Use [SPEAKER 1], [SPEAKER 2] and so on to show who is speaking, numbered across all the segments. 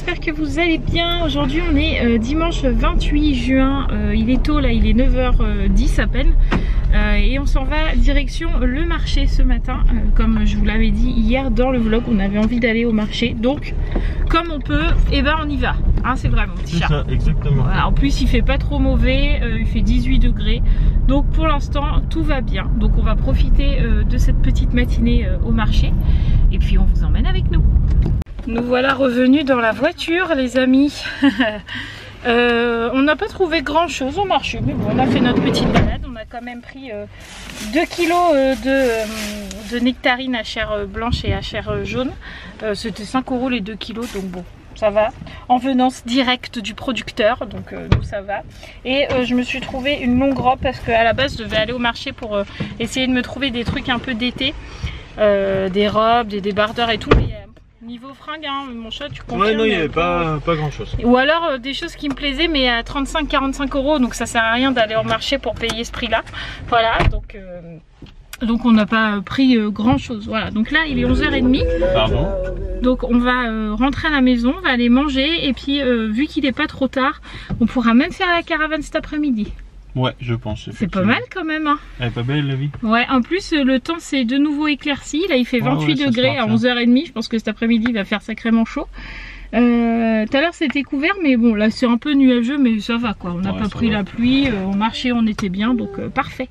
[SPEAKER 1] j'espère que vous allez bien. Aujourd'hui on est dimanche 28 juin, il est tôt là, il est 9h10 à peine. Et on s'en va direction le marché ce matin. Comme je vous l'avais dit hier dans le vlog, on avait envie d'aller au marché. Donc comme on peut, et ben on y va. Hein, c'est vrai mon petit chat.
[SPEAKER 2] C'est ça, exactement.
[SPEAKER 1] Voilà, en plus il fait pas trop mauvais, il fait 18 degrés. Donc pour l'instant tout va bien. Donc on va profiter de cette petite matinée au marché. Et puis on vous emmène avec nous. Nous voilà revenus dans la voiture les amis. On n'a pas trouvé grand chose au marché, mais bon, on a fait notre petite balade. On a quand même pris 2 kilos de nectarines à chair blanche et à chair jaune. C'était 5 € les 2 kilos, donc bon, ça va. En venance directe du producteur, donc nous ça va. Et je me suis trouvé une longue robe parce qu'à la base je devais aller au marché pour essayer de me trouver des trucs un peu d'été. Des robes, des débardeurs et tout. Mais niveau fringues, hein, mon chat, tu comprends.
[SPEAKER 2] Ouais, non, il n'y avait pas grand chose.
[SPEAKER 1] Ou alors des choses qui me plaisaient, mais à 35-45 €, donc ça sert à rien d'aller au marché pour payer ce prix-là. Voilà, donc on n'a pas pris grand chose. Voilà, donc là il est 11h30.
[SPEAKER 2] Pardon.
[SPEAKER 1] Donc on va rentrer à la maison, on va aller manger. Et puis vu qu'il n'est pas trop tard, on pourra même faire la caravane cet après-midi.
[SPEAKER 2] Ouais, je pense.
[SPEAKER 1] C'est pas mal quand même. Hein.
[SPEAKER 2] Elle est pas belle la vie.
[SPEAKER 1] Ouais, en plus le temps c'est de nouveau éclairci. Là il fait 28 degrés à 11h30. Je pense que cet après-midi il va faire sacrément chaud. Tout à l'heure c'était couvert, mais bon là c'est un peu nuageux, mais ça va quoi. On n'a pas pris la pluie, au marché on était bien, donc parfait.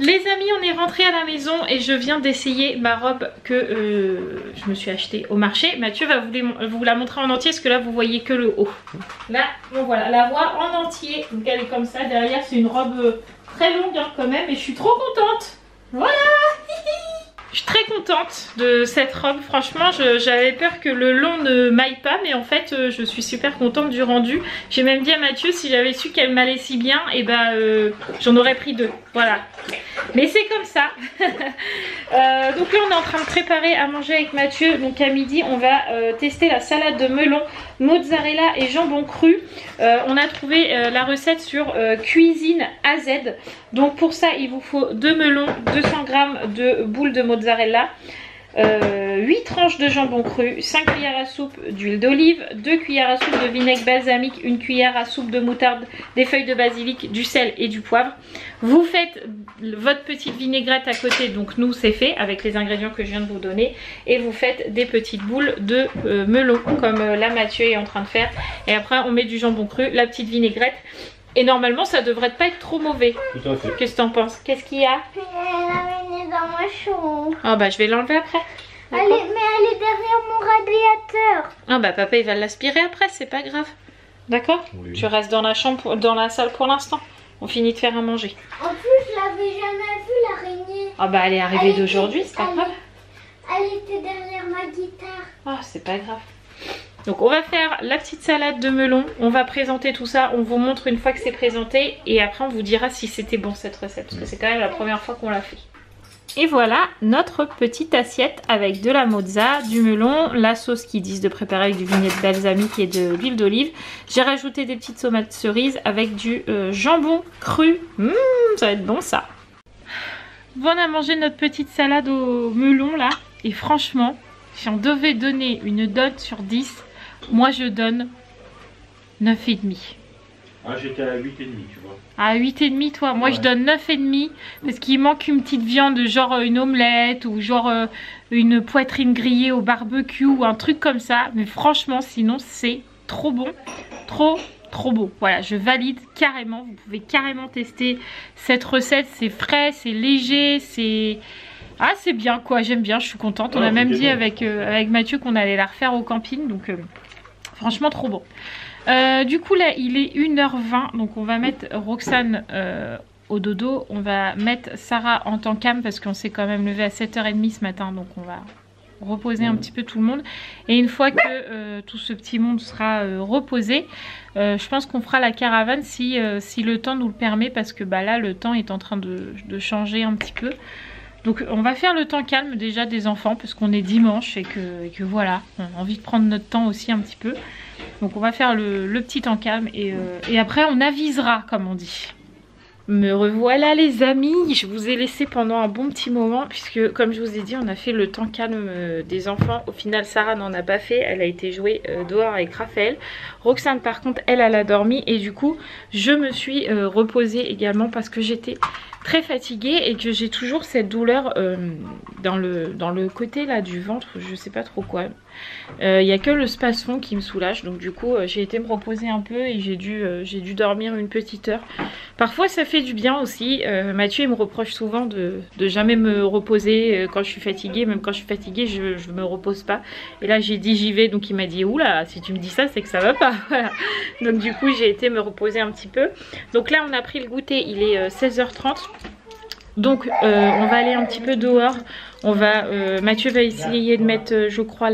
[SPEAKER 1] Les amis, on est rentré à la maison et je viens d'essayer ma robe que je me suis achetée au marché. Mathieu va vous la montrer en entier parce que là vous voyez que le haut. Là, bon voilà, la voit en entier. Donc elle est comme ça. Derrière c'est une robe très longue hein, quand même. Et je suis trop contente. Voilà. Je suis très contente de cette robe. Franchement, j'avais peur que le long ne m'aille pas. Mais en fait, je suis super contente du rendu. J'ai même dit à Mathieu, si j'avais su qu'elle m'allait si bien, et ben j'en aurais pris 2. Voilà. Mais c'est comme ça. Donc là, on est en train de préparer à manger avec Mathieu. Donc à midi, on va tester la salade de melon, mozzarella et jambon cru. On a trouvé la recette sur Cuisine AZ. Donc pour ça, il vous faut 2 melons, 200 g de boules de mozzarella, 8 tranches de jambon cru, 5 cuillères à soupe d'huile d'olive, 2 cuillères à soupe de vinaigre balsamique, 1 cuillère à soupe de moutarde, des feuilles de basilic, du sel et du poivre. Vous faites votre petite vinaigrette à côté, donc nous c'est fait avec les ingrédients que je viens de vous donner. Et vous faites des petites boules de melon comme là Mathieu est en train de faire. Et après on met du jambon cru, la petite vinaigrette. Et normalement ça devrait pas être trop mauvais.
[SPEAKER 2] Tout à fait.
[SPEAKER 1] Qu'est-ce que t'en penses? Qu'est-ce qu'il y a?
[SPEAKER 3] Elle est dans ma chambre.
[SPEAKER 1] Ah bah je vais l'enlever après.
[SPEAKER 3] Mais elle est derrière mon radiateur.
[SPEAKER 1] Ah bah papa il va l'aspirer après, c'est pas grave. D'accord?
[SPEAKER 2] Oui.
[SPEAKER 1] Tu restes dans la chambre, dans la salle pour l'instant. On finit de faire à manger.
[SPEAKER 3] En plus, je l'avais jamais vue l'araignée.
[SPEAKER 1] Ah bah elle est arrivée d'aujourd'hui, c'est pas grave.
[SPEAKER 3] Elle était derrière ma guitare.
[SPEAKER 1] Ah c'est pas grave. Donc on va faire la petite salade de melon. On va présenter tout ça, on vous montre une fois que c'est présenté. Et après on vous dira si c'était bon cette recette. Parce que c'est quand même la première fois qu'on l'a fait. Et voilà notre petite assiette avec de la mozza, du melon, la sauce qu'ils disent de préparer avec du vinaigre balsamique et de l'huile d'olive. J'ai rajouté des petites tomates cerises avec du jambon cru. Ça va être bon ça. Bon, on a mangé notre petite salade au melon là. Et franchement, si on devait donner une note sur 10, moi je donne 9,5.
[SPEAKER 2] Ah, j'étais à 8,5 tu vois.
[SPEAKER 1] À 8,5 toi, moi ouais. Je donne 9,5 parce qu'il manque une petite viande, genre une omelette ou genre une poitrine grillée au barbecue ou un truc comme ça. Mais franchement, sinon c'est trop bon, trop bon. Voilà, je valide carrément. Vous pouvez carrément tester cette recette. C'est frais, c'est léger, c'est... Ah c'est bien quoi, j'aime bien, je suis contente. On a même dit avec Mathieu qu'on allait la refaire au camping. Donc franchement trop bon. Du coup là il est 1h20. Donc on va mettre Roxane au dodo. On va mettre Sarah en temps calme parce qu'on s'est quand même levé à 7h30 ce matin. Donc on va reposer un petit peu tout le monde. Et une fois que tout ce petit monde sera reposé, je pense qu'on fera la caravane si le temps nous le permet. Parce que bah, là le temps est en train de changer un petit peu. Donc on va faire le temps calme déjà des enfants parce qu'on est dimanche et que voilà, on a envie de prendre notre temps aussi un petit peu. Donc on va faire le petit temps calme et après on avisera comme on dit. Me revoilà les amis, je vous ai laissé pendant un bon petit moment puisque comme je vous ai dit on a fait le temps calme des enfants. Au final Sarah n'en a pas fait, elle a été jouer dehors avec Raphaël. Roxane par contre elle a dormi et du coup je me suis reposée également parce que j'étais très fatiguée et que j'ai toujours cette douleur dans le côté là du ventre, je sais pas trop quoi. Il n'y a que le spasfon qui me soulage, donc du coup j'ai été me reposer un peu et j'ai dû dormir une petite heure. Parfois ça fait du bien aussi. Mathieu il me reproche souvent de jamais me reposer quand je suis fatiguée. Même quand je suis fatiguée je me repose pas. Et là j'ai dit j'y vais, donc il m'a dit oula si tu me dis ça c'est que ça va pas. Voilà. Donc du coup j'ai été me reposer un petit peu. Donc là on a pris le goûter, il est 16h30. Donc on va aller un petit peu dehors. Mathieu va essayer de mettre je crois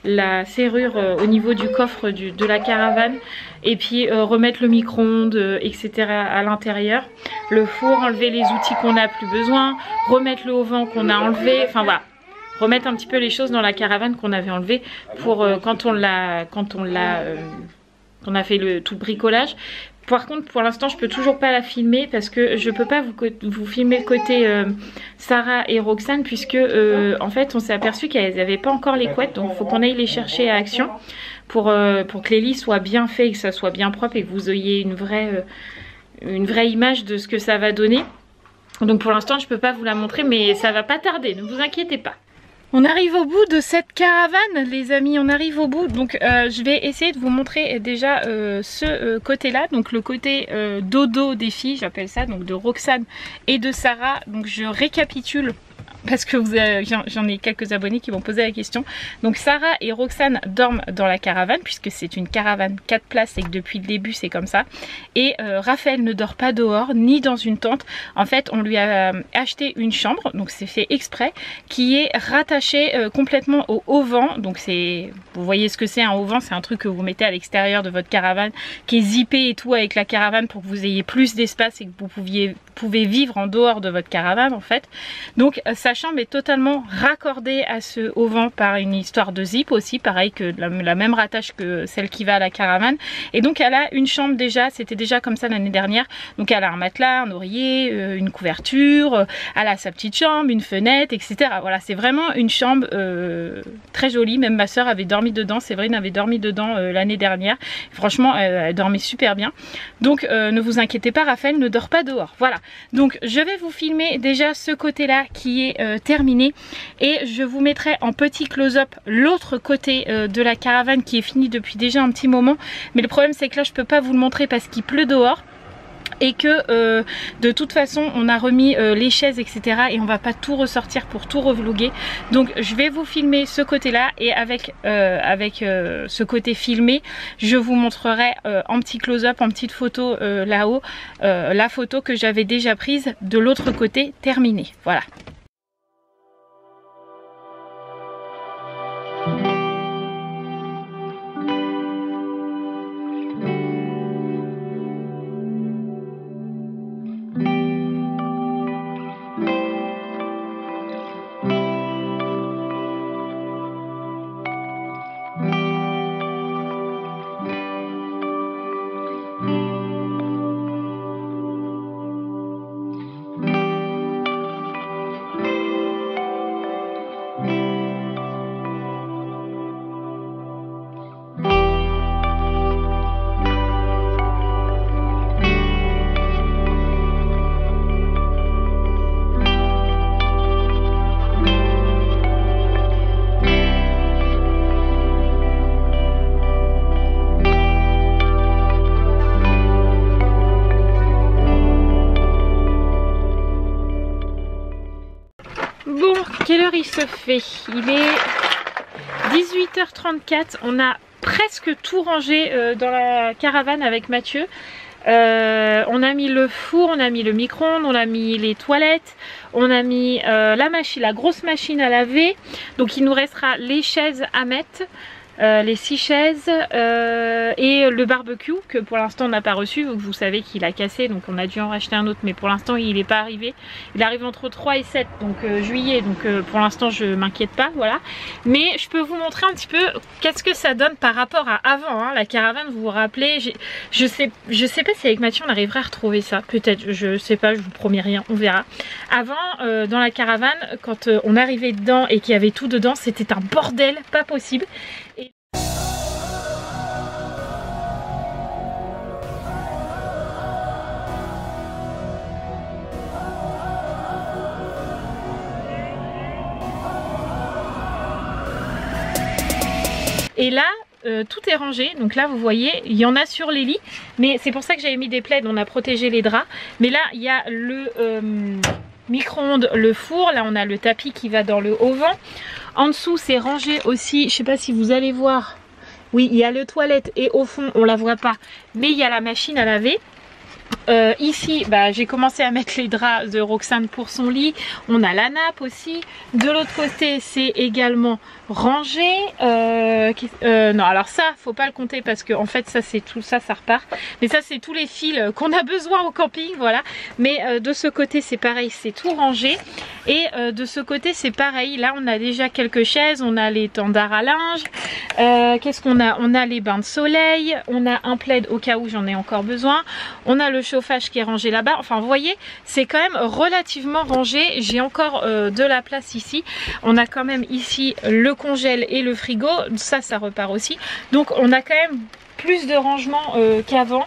[SPEAKER 1] la serrure au niveau du coffre de la caravane. Et puis remettre le micro-ondes etc. à l'intérieur. Le four, enlever les outils qu'on n'a plus besoin. Remettre le haut-vent qu'on a enlevé. Enfin voilà. Remettre un petit peu les choses dans la caravane qu'on avait enlevé pour quand on a fait tout le bricolage. Par contre pour l'instant je peux toujours pas la filmer parce que je peux pas vous filmer le côté Sarah et Roxane puisque en fait on s'est aperçu qu'elles n'avaient pas encore les couettes, donc il faut qu'on aille les chercher à Action pour que les lits soient bien faits et que ça soit bien propre et que vous ayez une vraie image de ce que ça va donner. Donc pour l'instant je peux pas vous la montrer mais ça va pas tarder, ne vous inquiétez pas. On arrive au bout de cette caravane les amis, on arrive au bout. Donc je vais essayer de vous montrer déjà ce côté là. Donc le côté dodo des filles, j'appelle ça, donc de Roxane et de Sarah. Donc je récapitule parce que j'en ai quelques abonnés qui m'ont posé la question. Donc Sarah et Roxane dorment dans la caravane puisque c'est une caravane 4 places et que depuis le début c'est comme ça. Et Raphaël ne dort pas dehors ni dans une tente. En fait on lui a acheté une chambre, donc c'est fait exprès, qui est rattachée complètement au haut-vent. Donc vous voyez ce que c'est un haut-vent, c'est un truc que vous mettez à l'extérieur de votre caravane qui est zippé et tout avec la caravane pour que vous ayez plus d'espace et que vous pouvez vivre en dehors de votre caravane en fait. Donc sa chambre est totalement raccordée à ce haut-vent par une histoire de zip aussi, pareil que la même rattache que celle qui va à la caravane. Et donc elle a une chambre déjà, c'était déjà comme ça l'année dernière. Donc elle a un matelas, un oreiller, une couverture, elle a sa petite chambre, une fenêtre, etc. Voilà, c'est vraiment une chambre très jolie. Même ma soeur avait dormi dedans, Séverine avait dormi dedans l'année dernière. Franchement elle dormait super bien. Donc ne vous inquiétez pas, Raphaël ne dort pas dehors. Voilà, donc je vais vous filmer déjà ce côté là qui est terminé et je vous mettrai en petit close-up l'autre côté de la caravane qui est fini depuis déjà un petit moment. Mais le problème c'est que là je peux pas vous le montrer parce qu'il pleut dehors et que de toute façon on a remis les chaises etc. et on va pas tout ressortir pour tout revloguer. Donc je vais vous filmer ce côté là et avec ce côté filmé je vous montrerai en petit close-up, en petite photo là-haut la photo que j'avais déjà prise de l'autre côté terminée. Voilà. Bon, quelle heure il se fait? Il est 18h34, on a presque tout rangé dans la caravane avec Mathieu. On a mis le four, on a mis le micro-ondes, on a mis les toilettes, on a mis la grosse machine à laver. Donc il nous restera les chaises à mettre. les 6 chaises et le barbecue que pour l'instant on n'a pas reçu, vu que vous savez qu'il a cassé, donc on a dû en racheter un autre, mais pour l'instant il n'est pas arrivé. Il arrive entre 3 et 7 donc juillet, donc pour l'instant je m'inquiète pas, voilà. Mais je peux vous montrer un petit peu qu'est-ce que ça donne par rapport à avant, hein, la caravane. Vous vous rappelez, je sais pas si avec Mathieu on arrivera à retrouver ça, peut-être, je sais pas, je vous promets rien, on verra. Avant dans la caravane, quand on arrivait dedans et qu'il y avait tout dedans, c'était un bordel pas possible. Et là, tout est rangé, donc là vous voyez, il y en a sur les lits, mais c'est pour ça que j'avais mis des plaids, on a protégé les draps. Mais là, il y a le micro-ondes, le four, là on a le tapis qui va dans le haut-vent. En dessous, c'est rangé aussi, je sais pas si vous allez voir, oui, il y a le toilette et au fond, on la voit pas, mais il y a la machine à laver. Ici, bah, j'ai commencé à mettre les draps de Roxane pour son lit. On a la nappe aussi. De l'autre côté, c'est également rangé. Non, alors ça, faut pas le compter parce que en fait, ça c'est tout ça, ça repart. Mais ça, c'est tous les fils qu'on a besoin au camping, voilà. Mais de ce côté, c'est pareil, c'est tout rangé. Et de ce côté, c'est pareil. Là, on a déjà quelques chaises, on a les tendards à linge. Qu'est-ce qu'on a? On a les bains de soleil. On a un plaid au cas où j'en ai encore besoin. On a le chauffage qui est rangé là-bas. Enfin, vous voyez, c'est quand même relativement rangé. J'ai encore de la place ici. On a quand même ici le congèle et le frigo. Ça repart aussi. Donc, on a quand même plus de rangement qu'avant.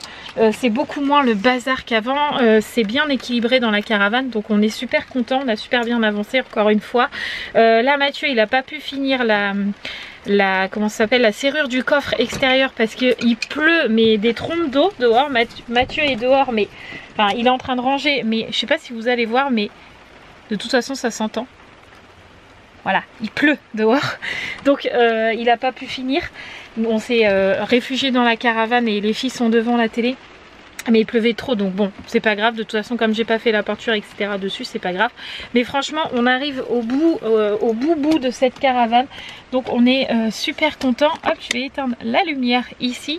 [SPEAKER 1] C'est beaucoup moins le bazar qu'avant. C'est bien équilibré dans la caravane. Donc, on est super content. On a super bien avancé encore une fois. Là, Mathieu, il n'a pas pu finir comment ça s'appelle, la serrure du coffre extérieur parce qu'il pleut, mais des trompes d'eau dehors. Mathieu est dehors, mais enfin il est en train de ranger, mais je sais pas si vous allez voir, mais de toute façon ça s'entend. Voilà, il pleut dehors, donc il n'a pas pu finir. On s'est réfugié dans la caravane et les filles sont devant la télé. Mais il pleuvait trop, donc bon, c'est pas grave. De toute façon, comme j'ai pas fait la peinture, etc. dessus, c'est pas grave. Mais franchement, on arrive au bout de cette caravane. Donc on est super content. Hop, je vais éteindre la lumière ici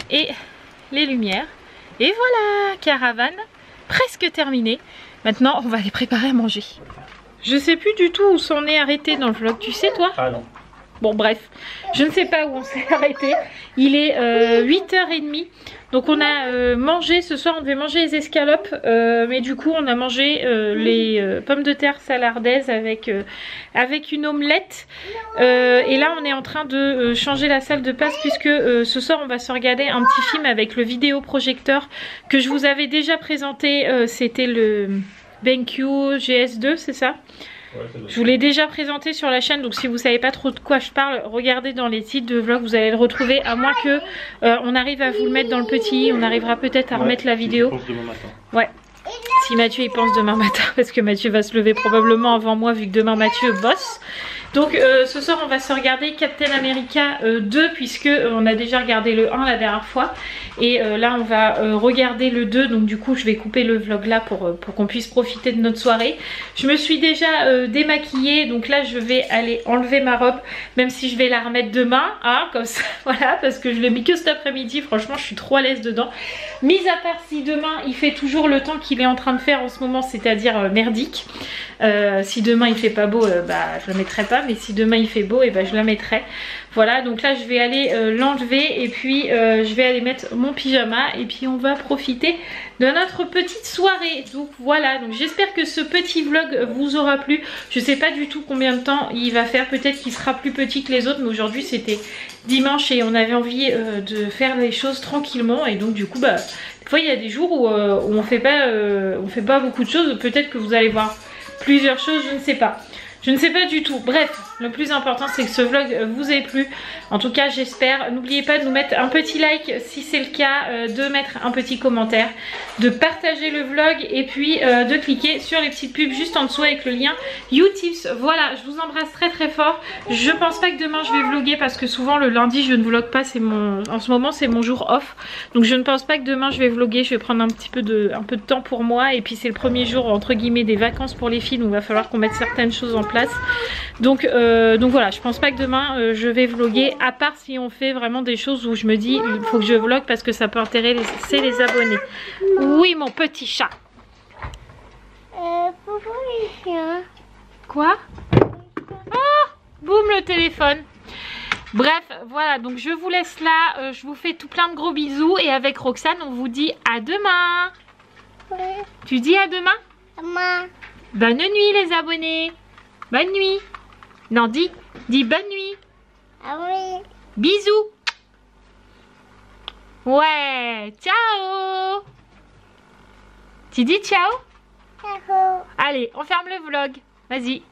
[SPEAKER 1] et les lumières. Et voilà, caravane presque terminée. Maintenant, on va les préparer à manger. Je sais plus du tout où s'en est arrêté dans le vlog. Tu sais, toi?
[SPEAKER 2] Ah non.
[SPEAKER 1] Bon, bref, je ne sais pas où on s'est arrêté. Il est 8h30. Donc on a mangé, ce soir on devait manger les escalopes, mais du coup on a mangé les pommes de terre salardaises avec une omelette. Et là on est en train de changer la salle de passe puisque ce soir on va se regarder un petit film avec le vidéoprojecteur que je vous avais déjà présenté. C'était le BenQ GS2, c'est ça? Ouais, je vous l'ai déjà présenté sur la chaîne, donc si vous savez pas trop de quoi je parle, regardez dans les titres de vlog, vous allez le retrouver, à moins que on arrive à vous le mettre dans le petit, on arrivera peut-être à remettre la vidéo.
[SPEAKER 2] Je pense demain matin. Ouais.
[SPEAKER 1] Si Mathieu il pense demain matin, parce que Mathieu va se lever probablement avant moi vu que demain Mathieu bosse. Donc ce soir on va se regarder Captain America 2 puisque on a déjà regardé le 1 la dernière fois. Et là on va regarder le 2, donc du coup je vais couper le vlog là pour qu'on puisse profiter de notre soirée. Je me suis déjà démaquillée, donc là je vais aller enlever ma robe, même si je vais la remettre demain, hein, comme ça, voilà, parce que je l'ai mis que cet après-midi, franchement je suis trop à l'aise dedans. Mis à part si demain il fait toujours le temps qu'il est en train de faire en ce moment, c'est-à-dire merdique. Si demain il fait pas beau, bah je la mettrai pas, mais si demain il fait beau, et bah je la mettrai. Voilà, donc là je vais aller l'enlever et puis je vais aller mettre mon pyjama et puis on va profiter de notre petite soirée. Donc voilà, donc j'espère que ce petit vlog vous aura plu. Je sais pas du tout combien de temps il va faire, peut-être qu'il sera plus petit que les autres, mais aujourd'hui c'était dimanche et on avait envie de faire les choses tranquillement et donc du coup bah des fois il y a des jours où on fait pas beaucoup de choses. Peut-être que vous allez voir plusieurs choses, je ne sais pas. Je ne sais pas du tout. Bref, le plus important c'est que ce vlog vous ait plu. En tout cas j'espère. N'oubliez pas de nous mettre un petit like si c'est le cas, de mettre un petit commentaire, de partager le vlog et puis de cliquer sur les petites pubs juste en dessous avec le lien YouTips. Voilà, je vous embrasse très très fort. Je pense pas que demain je vais vlogger parce que souvent le lundi je ne vlog pas. En ce moment c'est mon jour off. Donc je ne pense pas que demain je vais vlogger. Je vais prendre un peu de temps pour moi. Et puis c'est le premier jour entre guillemets des vacances pour les filles. Donc il va falloir qu'on mette certaines choses en place. Donc voilà, je pense pas que demain je vais vlogger, à part si on fait vraiment des choses où je me dis il faut que je vlog parce que ça peut intéresser les abonnés. Oui mon petit chat.
[SPEAKER 3] Pourquoi les chiens?
[SPEAKER 1] Quoi? Oh, boum le téléphone. Bref, voilà, donc je vous laisse là, je vous fais tout plein de gros bisous et avec Roxane on vous dit à demain.
[SPEAKER 3] Oui.
[SPEAKER 1] Tu dis à demain?
[SPEAKER 3] Maman.
[SPEAKER 1] Bonne nuit les abonnés. Bonne nuit. Non, dis bonne nuit.
[SPEAKER 3] Ah oui.
[SPEAKER 1] Bisous. Ouais, ciao. Tu dis ciao?
[SPEAKER 3] Ciao.
[SPEAKER 1] Allez, on ferme le vlog. Vas-y.